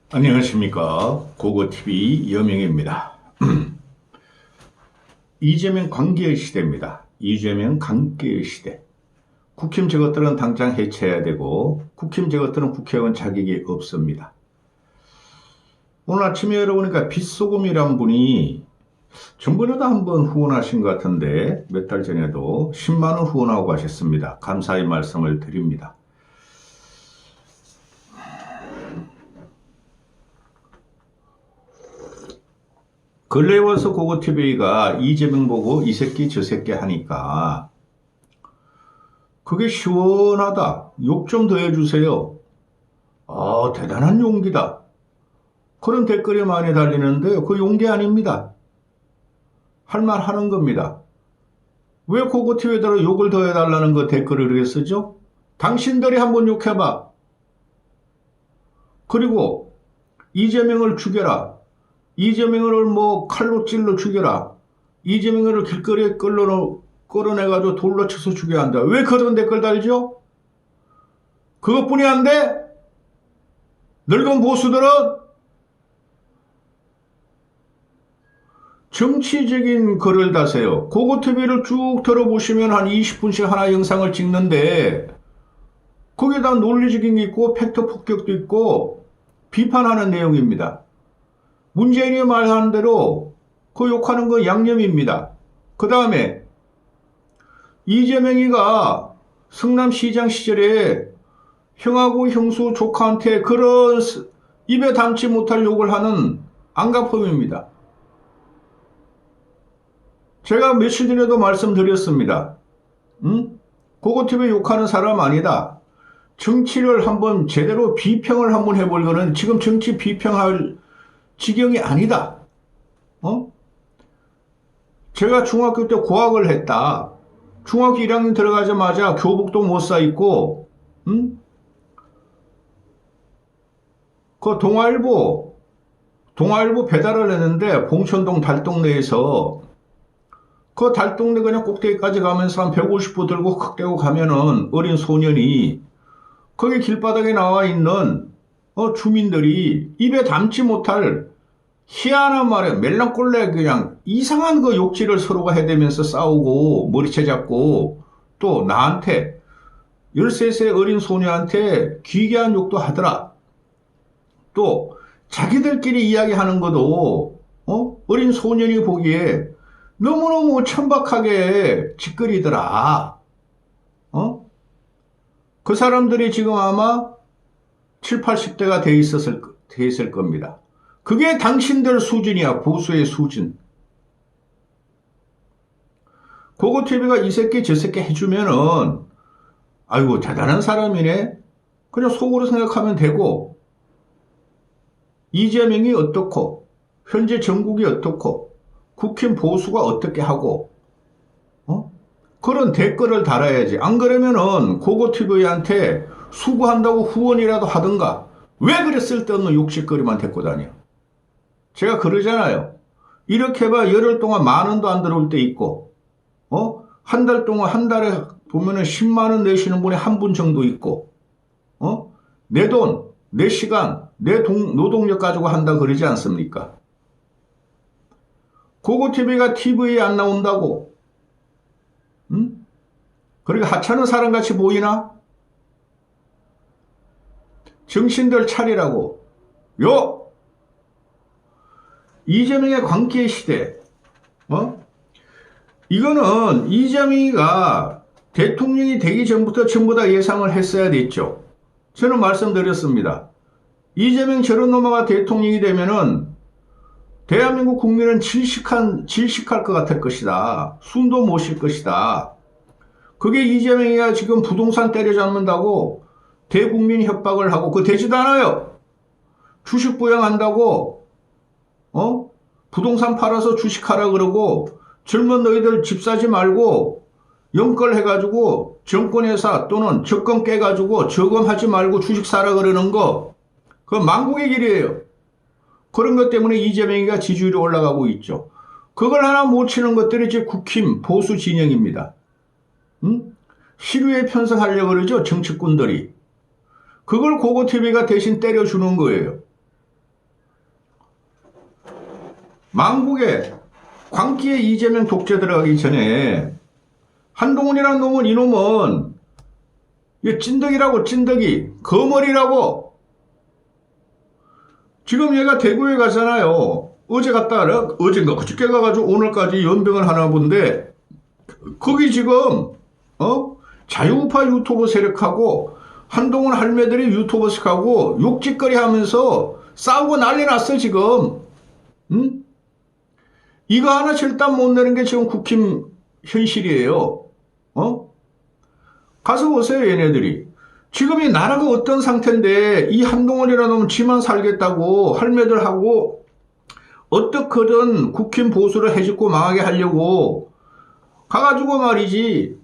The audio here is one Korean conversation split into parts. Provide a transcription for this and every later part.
안녕하십니까. 고고TV 여명입니다. 이재명 관계의 시대입니다. 이재명 관계의 시대. 국힘 저것들은 당장 해체해야 되고 국힘 저것들은 국회의원 자격이 없습니다. 오늘 아침에 열어보니까 빗소금이란 분이 전번에도 한번 후원하신 것 같은데 몇 달 전에도 10만 원 후원하고 가셨습니다. 감사의 말씀을 드립니다. 근래에 와서 고고TV가 이재명 보고 이 새끼 저 새끼 하니까 그게 시원하다. 욕 좀 더 해주세요. 대단한 용기다. 그런 댓글이 많이 달리는데 그 용기 아닙니다. 할 말 하는 겁니다. 왜 고고TV에다가 욕을 더 해달라는 거 댓글을 이렇게 쓰죠? 당신들이 한번 욕해봐. 그리고 이재명을 죽여라. 이재명을 뭐 칼로 찔러 죽여라. 이재명을 길거리에 끌어내가지고 돌로 쳐서 죽여야 한다. 왜 그런 댓글 달죠? 그것뿐이 안 돼? 늙은 보수들은 정치적인 글을 다세요. 고고TV를 쭉 들어보시면 한 20분씩 하나 영상을 찍는데 거기에다 논리적인 게 있고 팩트 폭격도 있고 비판하는 내용입니다. 문재인이 말하는 대로 그 욕하는 거 양념입니다. 그 다음에 이재명이가 성남시장 시절에 형하고 형수 조카한테 그런 입에 담지 못할 욕을 하는 안가품입니다. 제가 며칠 전에도 말씀드렸습니다. 고고TV 욕하는 사람 아니다. 정치를 한번 제대로 비평을 한번 해볼 거는 지금 정치 비평할 지경이 아니다. 제가 중학교 때 고학을 했다. 중학교 1학년 들어가자마자 교복도 못 사 입고, 그 동아일보 배달을 했는데 봉천동 달동네에서 그 달동네 그냥 꼭대기까지 가면서 한 150부 들고 칵대고 가면은 어린 소년이 거기 길바닥에 나와 있는 주민들이 입에 담지 못할 희한한 말에 멜랑꼴레 그냥 이상한 그 욕질을 서로가 해대면서 싸우고 머리채 잡고 또 나한테 13세 어린 소녀한테 기괴한 욕도 하더라. 또 자기들끼리 이야기하는 것도 어린 소년이 보기에 너무너무 천박하게 짓거리더라. 그 사람들이 지금 아마 7, 80대가 돼 있을 겁니다. 그게 당신들 수준이야. 보수의 수준. 고고TV가 이 새끼 저 새끼 해주면은 아이고 대단한 사람이네. 그냥 속으로 생각하면 되고 이재명이 어떻고 현재 정국이 어떻고 국힘 보수가 어떻게 하고 그런 댓글을 달아야지. 안 그러면은 고고TV한테 수고한다고 후원이라도 하든가. 왜 그래 쓸데없는 욕실거리만 데리고 다녀. 제가 그러잖아요. 이렇게 해봐 열흘 동안 10,000원도 안 들어올 때 있고 한 달 동안 한 달에 보면은 10만 원 내시는 분이 한 분 정도 있고 내 돈, 내 시간, 내 노동력 가지고 한다 그러지 않습니까? 고고TV가 TV에 안 나온다고 그러니까 하찮은 사람같이 보이나? 정신들 차리라고. 이재명의 관계 시대. 이거는 이재명이가 대통령이 되기 전부터 전부 다 예상을 했어야 됐죠. 저는 말씀드렸습니다. 이재명 저런 놈아가 대통령이 되면은 대한민국 국민은 질식할 것 같을 것이다. 숨도 못 쉴 것이다. 그게 이재명이가 지금 부동산 때려잡는다고 대국민 협박을 하고 그거 되지도 않아요. 주식 부양한다고 부동산 팔아서 주식하라 그러고 젊은 너희들 집 사지 말고 연끌 해가지고 정권회사 또는 적금 깨가지고 저금하지 말고 주식 사라 그러는 거 그건 망국의 길이에요. 그런 것 때문에 이재명이가 지지율이 올라가고 있죠. 그걸 하나 못 치는 것들이 이제 국힘 보수 진영입니다. 시류에 편성하려고 그러죠. 정치꾼들이. 그걸 고고TV가 대신 때려주는 거예요. 망국에 광기에 이재명 독재 들어가기 전에 한동훈이라는 놈은 이놈은 찐덕이라고 찐덕이 거머리라고. 지금 얘가 대구에 가잖아요. 어제 갔다 어젠가 그저께 가가지고 오늘까지 연병을 하나 본데 거기 지금 자유우파 유튜브 세력하고 한동훈 할매들이 유튜버식하고 욕짓거리 하면서 싸우고 난리 났어 지금. 응? 이거 하나 절단 못 내는 게 지금 국힘 현실이에요. 가서 보세요 얘네들이. 지금 이 나라가 어떤 상태인데 이 한동훈이라는 놈은 지만 살겠다고 할매들하고 어떻게든 국힘 보수를 해집고 망하게 하려고 가가지고 말이지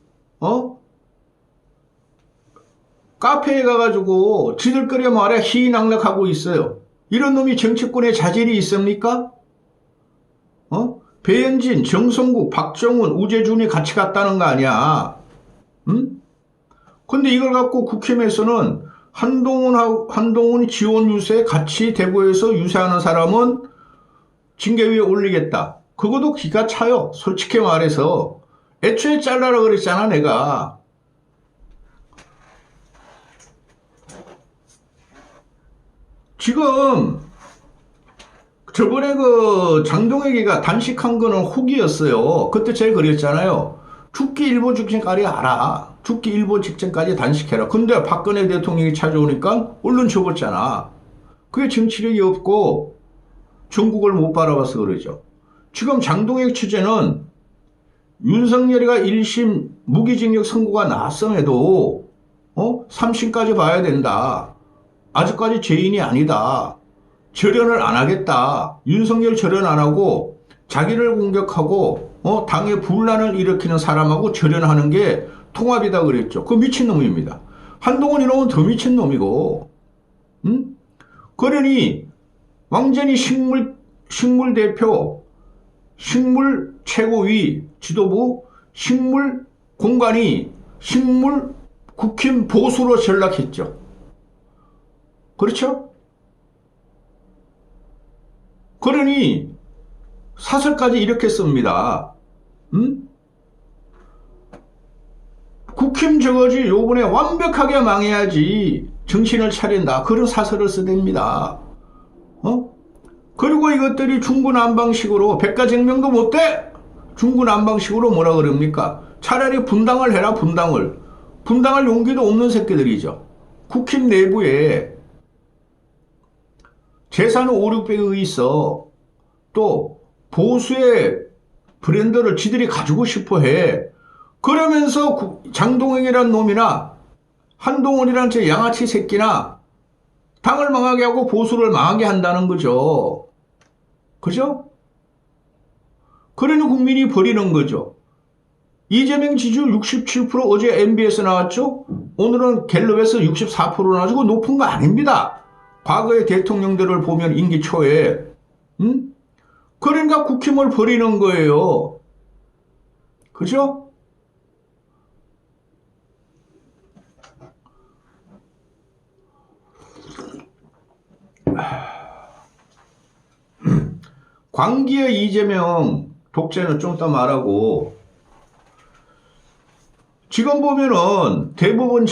카페에 가가지고 지들거리 말에 희낙락하고 있어요. 이런 놈이 정치권에 자질이 있습니까? 배현진, 정성국, 박정훈, 우재준이 같이 갔다는 거 아니야. 응? 근데 이걸 갖고 국힘에서는 한동훈이 지원 유세 같이 대구에서 유세하는 사람은 징계 위에 올리겠다. 그것도 기가 차요. 솔직히 말해서. 애초에 잘라라 그랬잖아 내가. 지금 저번에 그 장동혁이가 단식한 거는 혹이었어요. 그때 제가 그랬잖아요. 죽기 일보 직전까지 알아. 죽기 일보 직전까지 단식해라. 근데 박근혜 대통령이 찾아오니까 얼른 접었잖아. 그게 정치력이 없고 전국을 못 바라봐서 그러죠. 지금 장동혁 취재는 윤석열이가 1심 무기징역 선고가 나왔음에도 3심까지 봐야 된다. 아직까지 죄인이 아니다. 절연을 안 하겠다. 윤석열 절연 안 하고 자기를 공격하고 당의 분란을 일으키는 사람하고 절연하는 게 통합이다 그랬죠. 그 미친놈입니다. 한동훈 이놈은 더 미친놈이고. 응? 그러니 완전히 식물 대표, 식물 최고위 지도부, 식물 공간이 식물 국힘 보수로 전락했죠. 그렇죠? 그러니 사설까지 이렇게 씁니다. 응? 국힘 저거지 요번에 완벽하게 망해야지 정신을 차린다. 그런 사설을 쓰댑니다. 그리고 이것들이 중구난방식으로 백가쟁명도 못돼. 중구난방식으로 뭐라 그럽니까? 차라리 분당을 해라. 분당을 용기도 없는 새끼들이죠. 국힘 내부에 재산은 5, 600억이 있어. 또 보수의 브랜드를 지들이 가지고 싶어해. 그러면서 장동혁이라는 놈이나 한동훈이라는 저 양아치 새끼나 당을 망하게 하고 보수를 망하게 한다는 거죠. 그죠? 그러니 국민이 버리는 거죠. 이재명 지지율 67% 어제 MBS 나왔죠? 오늘은 갤럽에서 64% 나와가지고 높은 거 아닙니다. 과거의 대통령들을 보면 임기 초에. 응? 그러니까 국힘을 버리는 거예요. 그죠? 광기의 이재명 독재는 좀 이따 말하고, 지금 보면은 대법관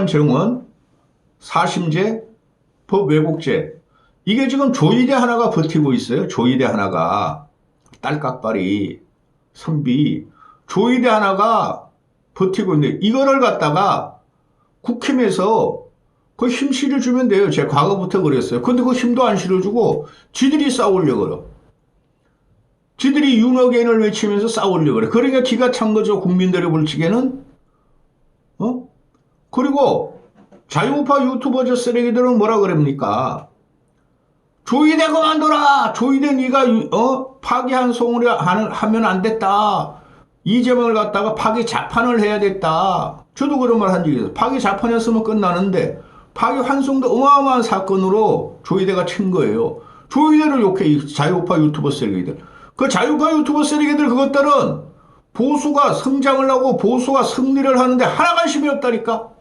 정원, 사심제, 법 왜곡죄, 이게 지금 조이대 하나가 버티고 있어요. 조이대 하나가, 딸깍발이, 선비, 조이대 하나가 버티고 있는데, 이거를 갖다가 국힘에서 그 힘 실어주면 돼요. 제가 과거부터 그랬어요. 근데 그 힘도 안 실어주고 지들이 싸우려고 그래. 지들이 윤어게인을 외치면서 싸우려고 그래. 그러니까 기가 찬 거죠. 국민들의 불치게는. 그리고 자유우파 유튜버 저 쓰레기들은 뭐라 그럽니까? 조이대 그만둬라. 조이대 네가 파기한 송을 하면 안 됐다. 이재명을 갖다가 파기 자판을 해야 됐다. 저도 그런 말 한 적이 있어요. 파기 자판이었으면 끝나는데 파기 환송도 어마어마한 사건으로 조이대가 친 거예요. 조이대를 욕해, 이 자유우파 유튜버 쓰레기들. 그 자유우파 유튜버 쓰레기들 그것들은 보수가 성장을 하고 보수가 승리를 하는데 하나 관심이 없다니까.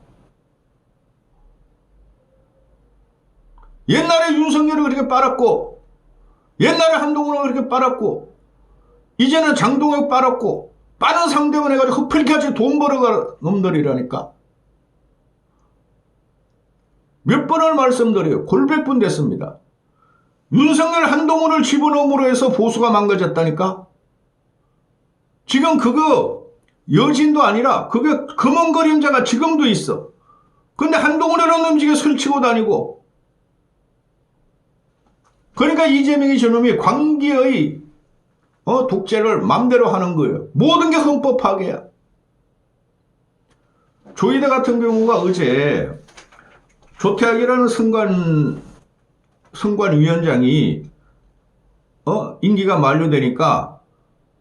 옛날에 윤석열이 그렇게 빨았고 옛날에 한동훈을 그렇게 빨았고 이제는 장동혁 빨았고 빠른 상대만 해가지고 흡혈까지 돈 벌어가 놈들이라니까. 몇 번을 말씀드려요. 골백분 됐습니다. 윤석열 한동훈을 집어넣음으로 해서 보수가 망가졌다니까. 지금 그거 여진도 아니라 그게 검은 그림자가 지금도 있어. 근데 한동훈이라는 놈지게 설치고 다니고. 그러니까 이재명이 저놈이 광기의 독재를 맘대로 하는 거예요. 모든 게 헌법 파괴야. 조희대 같은 경우가 어제 조태학이라는 선관위원장이 임기가 만료되니까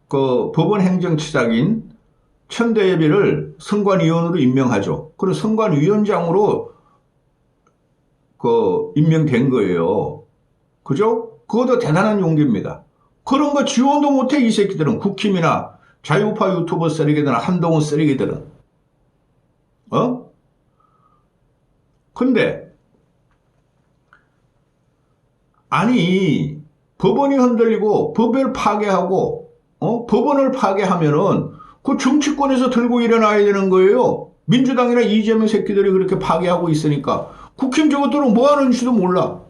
그 법원 행정치장인 천대예비를 선관위원으로 임명하죠. 그리고 선관위원장으로 임명된 거예요. 그죠? 그것도 대단한 용기입니다. 그런 거 지원도 못해 이 새끼들은. 국힘이나 자유파 유튜버 쓰레기들은 한동훈 쓰레기들은. 근데 아니 법원이 흔들리고 법을 파괴하고 법원을 파괴하면은 그 정치권에서 들고 일어나야 되는 거예요. 민주당이나 이재명 새끼들이 그렇게 파괴하고 있으니까. 국힘 저것들은 뭐 하는지도 몰라.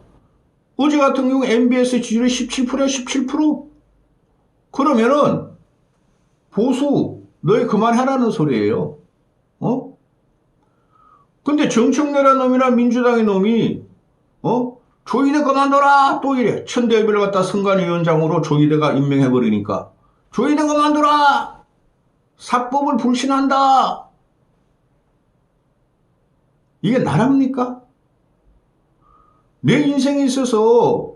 어제 같은 경우 MBS 지지율이 17%야 17%? 그러면은 보수 너희 그만하라는 소리예요. 근데 정청래라는 놈이나 민주당의 놈이 조희대 그만둬라 또 이래. 천대엽을 갖다 선관위원장으로 조희대가 임명해버리니까 조희대 그만둬라 사법을 불신한다. 이게 나랍니까? 내 인생에 있어서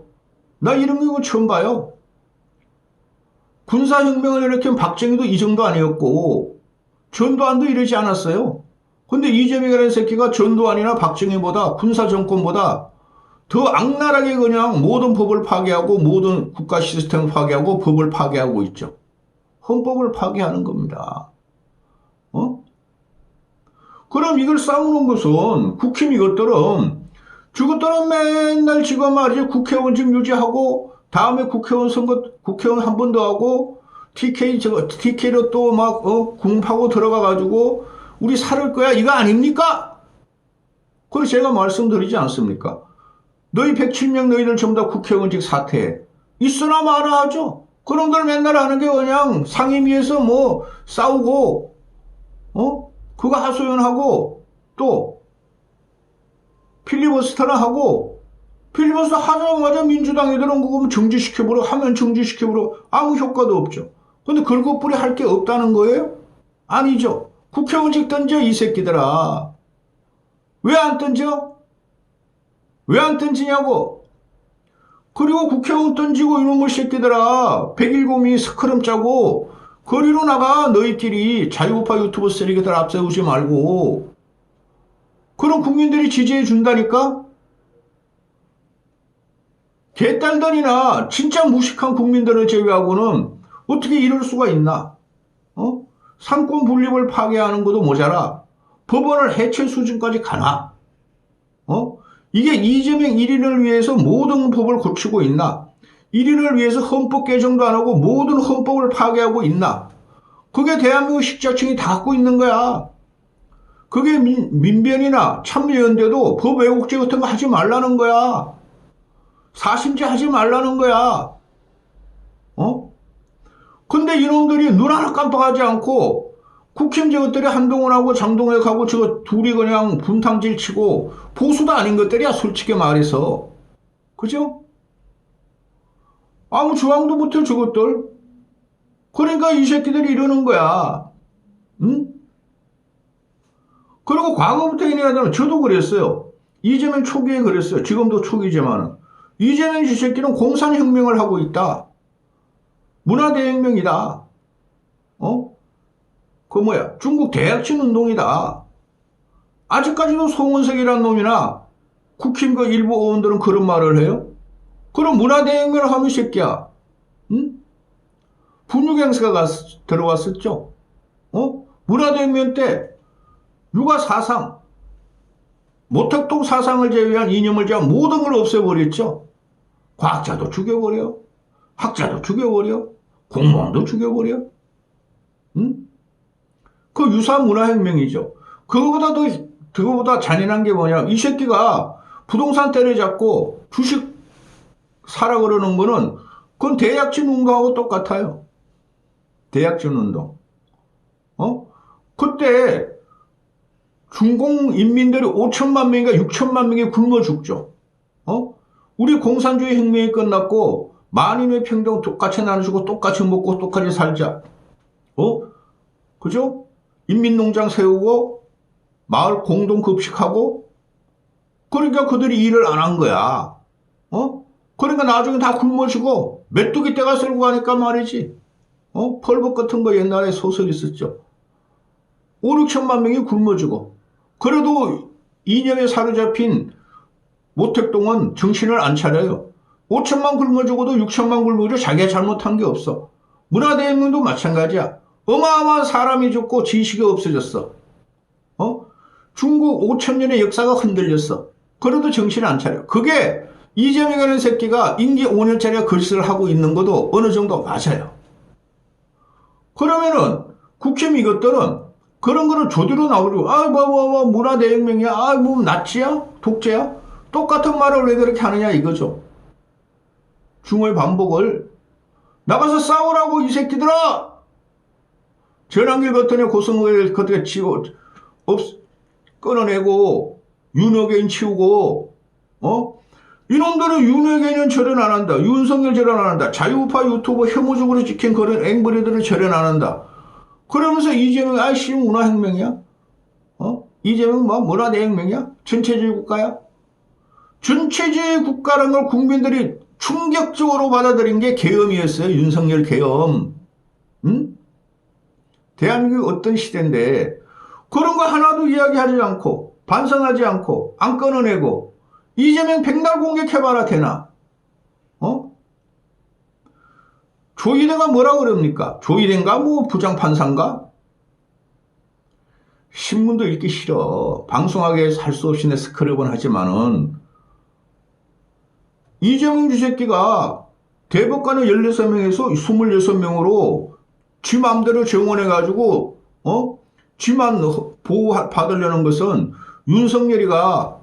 나 이런 거 처음 봐요. 군사혁명을 일으킨 박정희도 이 정도 아니었고 전두환도 이러지 않았어요. 근데 이재명이라는 새끼가 전두환이나 박정희보다 군사정권보다 더 악랄하게 그냥 모든 법을 파괴하고 모든 국가 시스템을 파괴하고 법을 파괴하고 있죠. 헌법을 파괴하는 겁니다. 그럼 이걸 싸우는 것은 국힘 이것들은 저것들은 맨날 지금 말이죠. 국회의원직 유지하고 다음에 국회의원 선거 국회의원 한 번 더 하고 TK로 또 막 궁파고 들어가가지고 우리 살을 거야 이거 아닙니까? 그래서 제가 말씀드리지 않습니까? 너희 107명 너희들 전부 다 국회의원직 사퇴해. 있으나 마나 하죠. 그놈들 맨날 하는 게 그냥 상임위에서 뭐 싸우고 그거 하소연하고 또 필리버스터나 하고 필리버스터 하자마자 민주당 애들은 그거 정지시켜버려 하면 정지시켜버려 아무 효과도 없죠. 근데 긁어뿌리 할 게 없다는 거예요? 아니죠. 국회의원직 던져 이 새끼들아. 왜 안 던져? 왜 안 던지냐고. 그리고 국회의원 던지고 이놈의 새끼들아 101고미 스크럼 짜고 거리로 나가. 너희끼리 자유우파 유튜버 쓰레기들 앞세우지 말고. 그럼 국민들이 지지해 준다니까? 개딸들이나 진짜 무식한 국민들을 제외하고는 어떻게 이럴 수가 있나? 상권 분립을 파괴하는 것도 모자라 법원을 해체 수준까지 가나? 이게 이재명 1인을 위해서 모든 법을 고치고 있나? 1인을 위해서 헌법 개정도 안 하고 모든 헌법을 파괴하고 있나? 그게 대한민국 식자층이 다 갖고 있는 거야. 그게 민변이나 참여연대도 법 왜곡죄 같은 거 하지 말라는 거야. 사심죄 하지 말라는 거야. 근데 이놈들이 눈 하나 깜빡하지 않고 국힘 저것들이 한동훈하고 장동혁하고 저거 둘이 그냥 분탕질 치고 보수도 아닌 것들이야 솔직히 말해서. 그죠? 아무 저항도 못해 저것들. 그러니까 이 새끼들이 이러는 거야. 응? 그리고 과거부터 얘기하자면 저도 그랬어요. 이재명 초기에 그랬어요. 지금도 초기지만은. 이재명 이 새끼는 공산혁명을 하고 있다. 문화대혁명이다. 중국 대약진 운동이다. 아직까지도 송원석이라는 놈이나 국힘 그 일부 의원들은 그런 말을 해요. 그럼 문화대혁명을 하면 이 새끼야. 응? 분유경사가 들어왔었죠. 문화대혁명 때 육아 사상, 모택동 사상을 제외한 이념을 제한 모든 걸 없애버렸죠. 과학자도 죽여버려. 학자도 죽여버려. 공무원도 죽여버려. 응? 그 유사 문화혁명이죠. 그거보다 잔인한 게 뭐냐. 이 새끼가 부동산 때려잡고 주식 사라 그러는 거는 그건 대약진 운동하고 똑같아요. 대약진 운동. 그때 중공 인민들이 5천만 명인가 6천만 명이 굶어 죽죠. 우리 공산주의 혁명이 끝났고 만인의 평등 똑같이 나눠주고 똑같이 먹고 똑같이 살자. 그죠? 인민농장 세우고 마을 공동급식하고 그러니까 그들이 일을 안 한 거야. 그러니까 나중에 다 굶어지고 메뚜기 떼가 쓸고 가니까 말이지. 펄벅 같은 거 옛날에 소설 있었죠. 5, 6천만 명이 굶어지고 그래도 이념에 사로잡힌 모택동은 정신을 안 차려요. 5천만 굶어지고도 6천만 굶어지고 자기가 잘못한 게 없어. 문화대혁명도 마찬가지야. 어마어마한 사람이 죽고 지식이 없어졌어. 중국 5천년의 역사가 흔들렸어. 그래도 정신을 안 차려. 그게 이재명이라는 새끼가 임기 5년짜리 글쓰를 하고 있는 것도 어느 정도 맞아요. 그러면은 국힘 이것들은 그런 거를 조대로 나오고 문화대혁명이야? 나치야? 독재야? 똑같은 말을 왜 그렇게 하느냐 이거죠. 중의 반복을 나가서 싸우라고 이 새끼들아! 전환길 같은 애 고성을 그렇게 치고 끊어내고 윤호개인 치우고 이놈들은 윤호개인은 절연 안 한다. 윤석열 절연 안 한다. 자유우파 유튜버 혐오적으로 찍힌 그런 앵벌이들은 절연 안 한다. 그러면서 이재명 아이씨 문화혁명이야? 이재명 문화대혁명이야? 전체주의 국가야? 전체주의 국가라는 걸 국민들이 충격적으로 받아들인 게 계엄이었어요. 윤석열 계엄. 응? 대한민국이 어떤 시대인데 그런 거 하나도 이야기하지 않고 반성하지 않고 안 끊어내고 이재명 백날 공격해봐라 되나? 조이대가 뭐라 그럽니까? 조이대인가 부장판사인가? 신문도 읽기 싫어. 방송하게 할 수 없이 내 스크랩은 하지만은 이재명 주새끼가 대법관을 16명에서 26명으로 지 맘대로 정원해가지고 지만 보호받으려는 것은 윤석열이가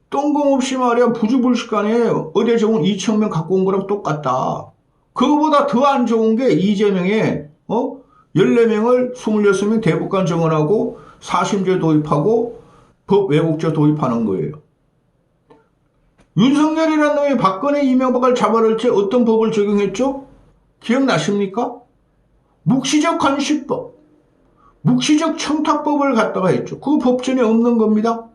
뜬금없이 말이야 부주불식간에 어디 정원 2,000명 갖고 온 거랑 똑같다. 그거보다 더 안 좋은 게 이재명의 14명을 26명 대법관 정원하고 사심제 도입하고 법 왜곡죄 도입하는 거예요. 윤석열이라는 놈이 박근혜 이명박을 잡아낼 때 어떤 법을 적용했죠? 기억나십니까? 묵시적 관시법, 묵시적 청탁법을 갖다가 했죠. 그 법전에 없는 겁니다.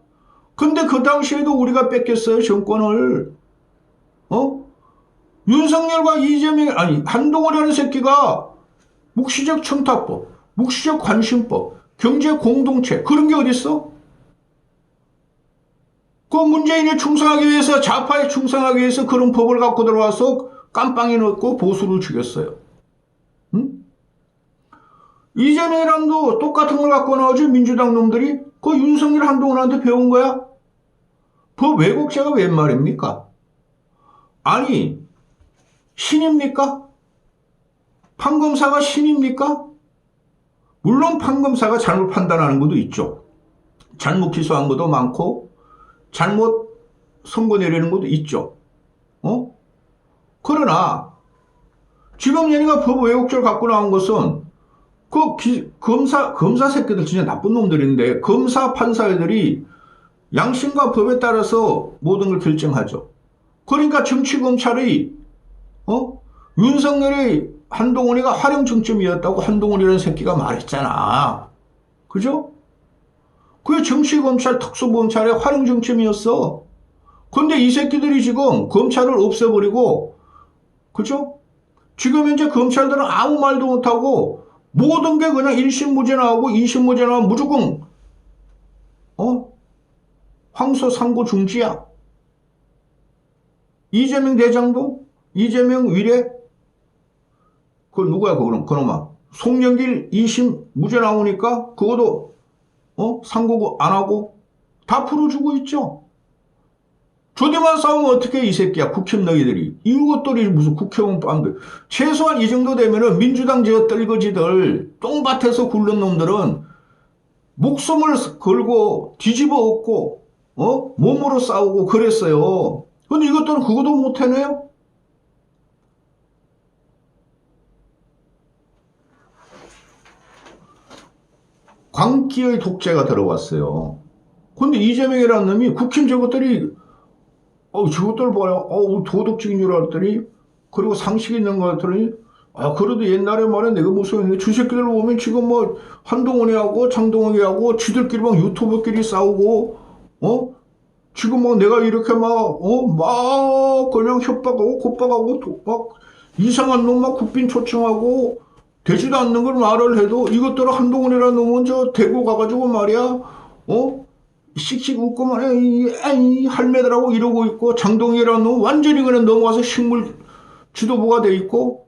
근데 그 당시에도 우리가 뺏겼어요, 정권을. 윤석열과 이재명, 한동훈이라는 새끼가 묵시적 청탁법, 묵시적 관심법, 경제 공동체, 그런 게 어딨어? 그 문재인에 충성하기 위해서, 좌파에 충성하기 위해서 그런 법을 갖고 들어와서 깜빵에 넣고 보수를 죽였어요. 응? 이재명이랑도 똑같은 걸 갖고 나오죠. 민주당 놈들이. 그 윤석열 한동훈한테 배운 거야? 그 왜곡죄가 웬 말입니까? 아니, 신입니까? 판검사가 신입니까? 물론 판검사가 잘못 판단하는 것도 있죠. 잘못 기소한 것도 많고 잘못 선고 내리는 것도 있죠. 그러나 지금 얘네가 법 왜곡죄를 갖고 나온 것은 검사 새끼들 진짜 나쁜 놈들인데 검사 판사들이 양심과 법에 따라서 모든 걸 결정하죠. 그러니까 정치검찰이 윤석열의 한동훈이가 활용정점이었다고 한동훈이라는 새끼가 말했잖아. 그죠? 그게 정치검찰 특수검찰의 활용정점이었어. 근데 이 새끼들이 지금 검찰을 없애버리고 그죠? 지금 현재 검찰들은 아무 말도 못하고 모든 게 그냥 1심 무죄 나오고 2심 무죄 나오면 무조건 황소 상고 중지야. 이재명 대장도 이재명 위례 그거 누구야 그놈아 송영길 2심 무죄 나오니까 그것도 상고 안 하고 다 풀어주고 있죠. 조대 이렇게만 싸우면 어떻게 이 새끼야 국힘 너희들이 이것들이 무슨 국회의원 빵들 최소한 이 정도 되면은 민주당 저 떨거지들 똥밭에서 굴른 놈들은 목숨을 걸고 뒤집어 엎고 몸으로 싸우고 그랬어요. 근데 이것들은 그것도 못 해내요? 광기의 독재가 들어왔어요. 근데 이재명이라는 놈이 국힘 저것들이 저것들 봐요. 도덕적인 줄 알았더니 그리고 상식 있는 거 같더니 그래도 옛날에 말해 내가 무서웠는데 저 새끼들 보면 지금 뭐 한동훈이하고 장동혁이하고 지들끼리 막 유튜버끼리 싸우고 지금 막 내가 이렇게 막 그냥 협박하고 곧박하고 막 이상한 놈 막 국빈 초청하고 되지도 않는 걸 말을 해도 이것들은 한동훈이라는 놈은 저 대구 가가지고 말이야 씩씩 웃고만 할매들하고 이러고 있고 장동혁이라는 놈은 완전히 그냥 넘어와서 식물 지도부가 돼 있고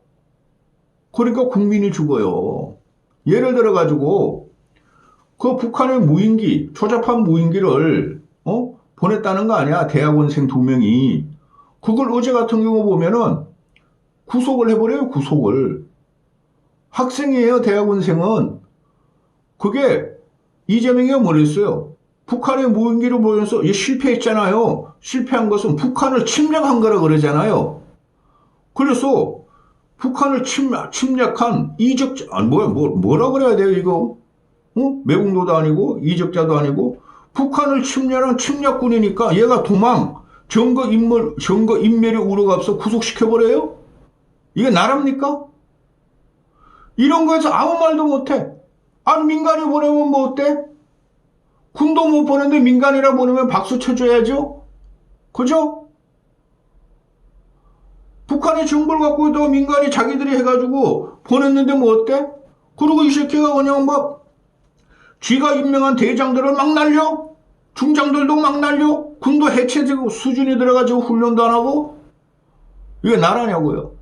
그러니까 국민이 죽어요. 예를 들어 가지고 그 북한의 무인기 초잡한 무인기를 보냈다는 거 아니야. 대학원생 2명이 그걸 어제 같은 경우 보면은 구속을 해버려요. 구속을. 학생이에요. 대학원생은. 그게 이재명이가 뭐랬어요. 북한의 무인기를 보면서 실패했잖아요. 실패한 것은 북한을 침략한 거라 그러잖아요. 그래서 북한을 침략한 이적자, 뭐라 그래야 돼요, 이거? 매국노도 아니고, 이적자도 아니고, 북한을 침략한 침략군이니까 얘가 증거인멸이 우러가서 구속시켜버려요? 이게 나랍니까? 이런 거에서 아무 말도 못해. 민간이 보내면 뭐 어때? 군도 못 보내는데 민간이라 보내면 박수 쳐줘야죠? 그죠? 북한이 정보를 갖고 있다가 민간이 자기들이 해가지고 보냈는데 뭐 어때? 그리고 이 새끼가 그냥 막 쥐가 임명한 대장들을 막 날려? 중장들도 막 날려? 군도 해체되고 수준이 들어가지고 훈련도 안 하고? 이게 나라냐고요.